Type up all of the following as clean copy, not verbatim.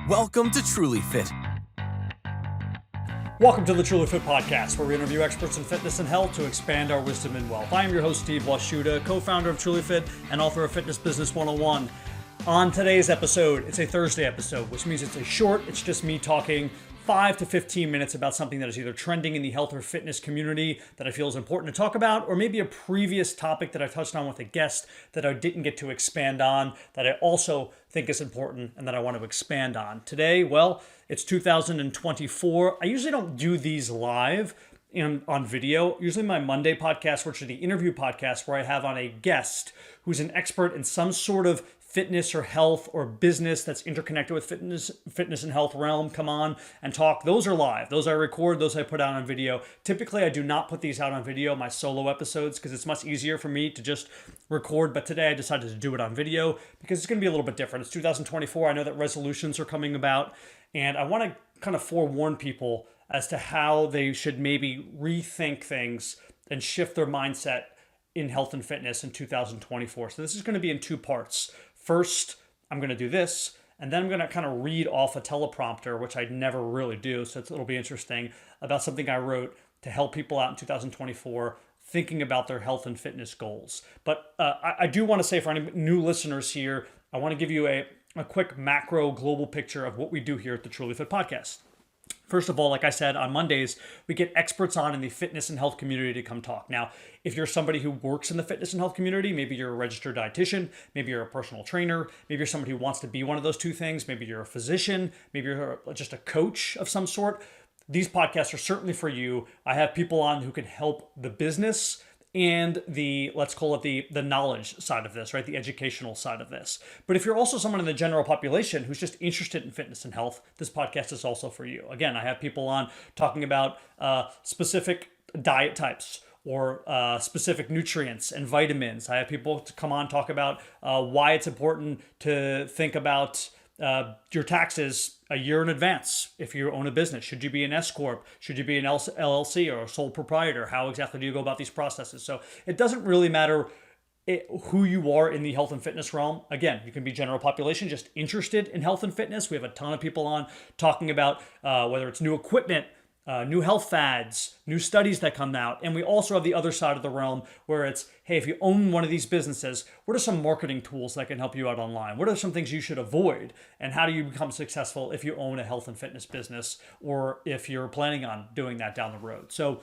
Welcome to TrulyFit. Welcome to the TrulyFit Podcast, where we interview experts in fitness and health to expand our wisdom and wealth. I am your host, Steve Washuta, co-founder of TrulyFit and author of Fitness Business 101. On today's episode, it's a Thursday episode, which means it's a short, it's just me talking 5 to 15 minutes about something that is either trending in the health or fitness community that I feel is important to talk about, or maybe a previous topic that I touched on with a guest that I didn't get to expand on, that I also think is important and that I want to expand on. Today, well, it's 2024. I usually don't do these live on video. Usually my Monday podcast, which are the interview podcasts where I have on a guest who's an expert in some sort of fitness or health or business that's interconnected with fitness and health realm, come on and talk. Those are live. Those I record, those I put out on video. Typically, I do not put these out on video, my solo episodes, because it's much easier for me to just record. But today I decided to do it on video because it's going to be a little bit different. It's 2024. I know that resolutions are coming about, and I want to kind of forewarn people as to how they should maybe rethink things and shift their mindset in health and fitness in 2024. So this is going to be in two parts. First, I'm going to do this, and then I'm going to kind of read off a teleprompter, which I never really do, so it'll be interesting, about something I wrote to help people out in 2024 thinking about their health and fitness goals. But I do want to say, for any new listeners here, I want to give you a quick macro global picture of what we do here at the TrulyFit Podcast. First of all, like I said, on Mondays, we get experts on in the fitness and health community to come talk. Now, if you're somebody who works in the fitness and health community, maybe you're a registered dietitian, maybe you're a personal trainer, maybe you're somebody who wants to be one of those two things, maybe you're a physician, maybe you're just a coach of some sort, these podcasts are certainly for you. I have people on who can help the business and the, let's call it the knowledge side of this, right? The educational side of this. But if you're also someone in the general population who's just interested in fitness and health, this podcast is also for you. Again, I have people on talking about specific diet types or specific nutrients and vitamins. I have people to come on talk about why it's important to think about your taxes a year in advance. If you own a business, should you be an S Corp? Should you be an LLC or a sole proprietor? How exactly do you go about these processes? So it doesn't really matter who you are in the health and fitness realm. Again, you can be general population, just interested in health and fitness. We have a ton of people on talking about whether it's new equipment, new health fads, new studies that come out. And we also have the other side of the realm where it's, hey, if you own one of these businesses, what are some marketing tools that can help you out online? What are some things you should avoid? And how do you become successful if you own a health and fitness business or if you're planning on doing that down the road? So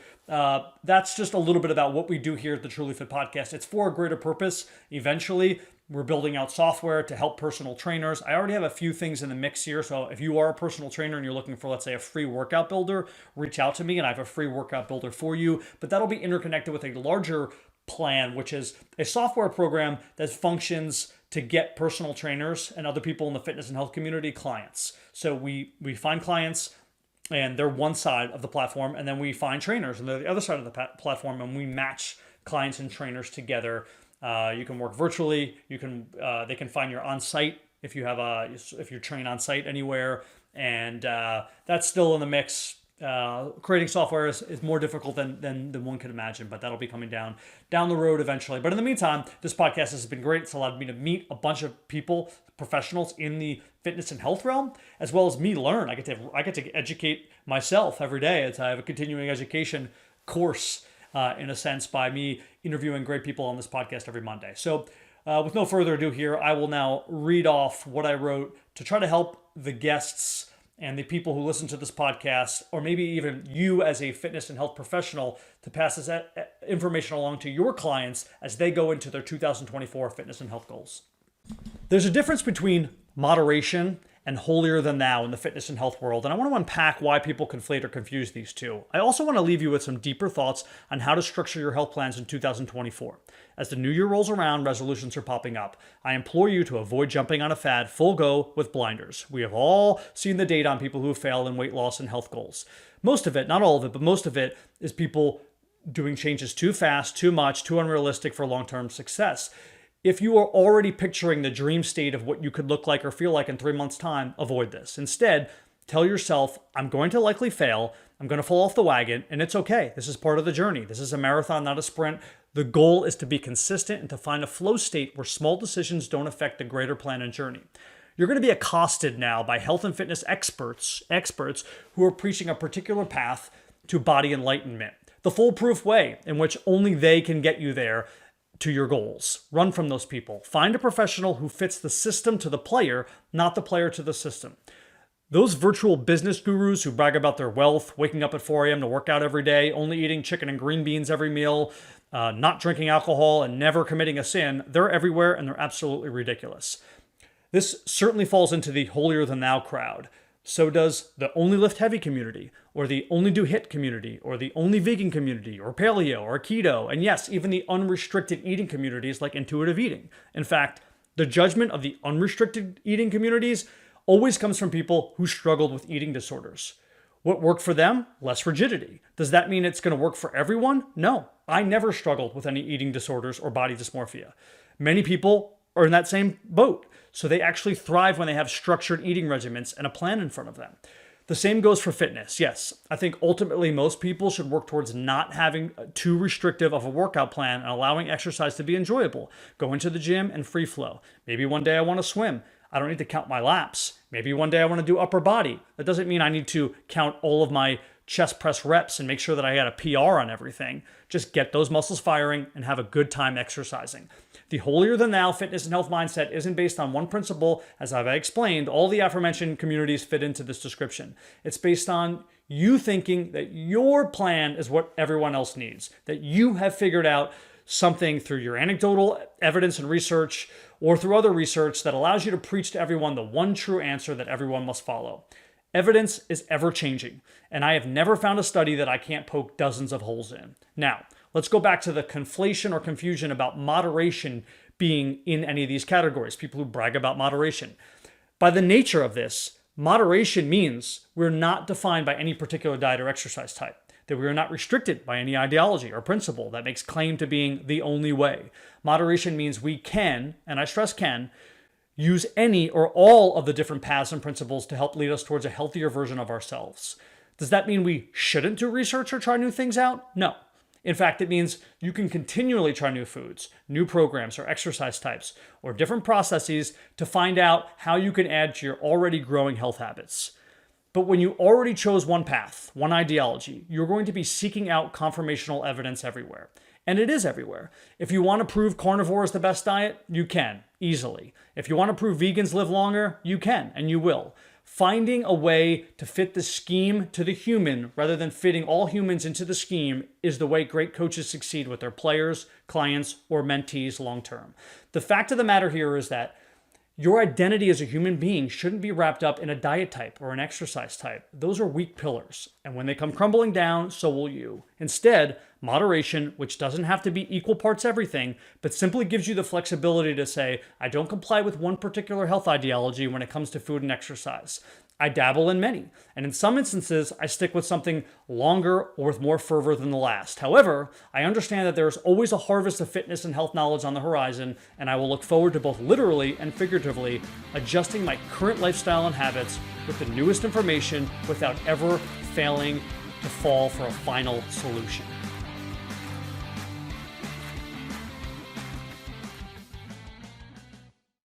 that's just a little bit about what we do here at the TrulyFit Podcast. It's for a greater purpose. Eventually, we're building out software to help personal trainers. I already have a few things in the mix here. So if you are a personal trainer and you're looking for, let's say, a free workout builder, reach out to me and I have a free workout builder for you. But that'll be interconnected with a larger plan, which is a software program that functions to get personal trainers and other people in the fitness and health community clients. So we find clients and they're one side of the platform, and then we find trainers and they're the other side of the platform, and we match clients and trainers together. You can work virtually. You can they can find you on site if you have if you train on site anywhere, and that's still in the mix. Creating software is more difficult than one could imagine, but that'll be coming down the road eventually. But in the meantime, this podcast has been great. It's allowed me to meet a bunch of people, professionals in the fitness and health realm, as well as me learn. I get to educate myself every day as I have a continuing education course. In a sense, by me interviewing great people on this podcast every Monday. So with no further ado here, I will now read off what I wrote to try to help the guests and the people who listen to this podcast, or maybe even you as a fitness and health professional, to pass this information along to your clients as they go into their 2024 fitness and health goals. There's a difference between moderation and holier than thou in the fitness and health world. And I want to unpack why people conflate or confuse these two. I also want to leave you with some deeper thoughts on how to structure your health plans in 2024. As the new year rolls around, resolutions are popping up. I implore you to avoid jumping on a fad full go with blinders. We have all seen the data on people who have failed in weight loss and health goals. Most of it, not all of it, but most of it is people doing changes too fast, too much, too unrealistic for long-term success. If you are already picturing the dream state of what you could look like or feel like in 3 months' time, avoid this. Instead, tell yourself, I'm going to likely fail, I'm going to fall off the wagon, and it's okay. This is part of the journey. This is a marathon, not a sprint. The goal is to be consistent and to find a flow state where small decisions don't affect the greater plan and journey. You're going to be accosted now by health and fitness experts who are preaching a particular path to body enlightenment, the foolproof way in which only they can get you there to your goals. Run from those people. Find a professional who fits the system to the player, not the player to the system. Those virtual business gurus who brag about their wealth, waking up at 4 a.m. to work out every day, only eating chicken and green beans every meal, not drinking alcohol, and never committing a sin, they're everywhere and they're absolutely ridiculous. This certainly falls into the holier-than-thou crowd. So does the only lift heavy community, or the only do HIIT community, or the only vegan community, or paleo, or keto, and yes, even the unrestricted eating communities like intuitive eating. In fact, the judgment of the unrestricted eating communities always comes from people who struggled with eating disorders. What worked for them? Less rigidity. Does that mean it's going to work for everyone? No. I never struggled with any eating disorders or body dysmorphia. Many people are in that same boat, so they actually thrive when they have structured eating regimens and a plan in front of them. The same goes for fitness. Yes, I think ultimately most people should work towards not having too restrictive of a workout plan and allowing exercise to be enjoyable. Go into the gym and free flow. Maybe one day I want to swim. I don't need to count my laps. Maybe one day I want to do upper body. That doesn't mean I need to count all of my chest press reps and make sure that I had a PR on everything. Just get those muscles firing and have a good time exercising. The holier-than-thou fitness and health mindset isn't based on one principle. As I've explained, all the aforementioned communities fit into this description. It's based on you thinking that your plan is what everyone else needs, that you have figured out something through your anecdotal evidence and research or through other research that allows you to preach to everyone the one true answer that everyone must follow. Evidence is ever changing, and I have never found a study that I can't poke dozens of holes in. Now, let's go back to the conflation or confusion about moderation being in any of these categories, people who brag about moderation. By the nature of this, moderation means we're not defined by any particular diet or exercise type, that we are not restricted by any ideology or principle that makes claim to being the only way. Moderation means we can, and I stress can, use any or all of the different paths and principles to help lead us towards a healthier version of ourselves. Does that mean we shouldn't do research or try new things out? No. In fact, it means you can continually try new foods, new programs or exercise types, or different processes to find out how you can add to your already growing health habits. But when you already chose one path, one ideology, you're going to be seeking out confirmational evidence everywhere. And it is everywhere. If you want to prove carnivore is the best diet, you can, easily. If you want to prove vegans live longer, you can, and you will. Finding a way to fit the scheme to the human rather than fitting all humans into the scheme is the way great coaches succeed with their players, clients, or mentees long term. The fact of the matter here is that your identity as a human being shouldn't be wrapped up in a diet type or an exercise type. Those are weak pillars, and when they come crumbling down, so will you. Instead, moderation, which doesn't have to be equal parts everything, but simply gives you the flexibility to say, I don't comply with one particular health ideology when it comes to food and exercise. I dabble in many, and in some instances, I stick with something longer or with more fervor than the last. However, I understand that there is always a harvest of fitness and health knowledge on the horizon, and I will look forward to both literally and figuratively adjusting my current lifestyle and habits with the newest information without ever failing to fall for a final solution.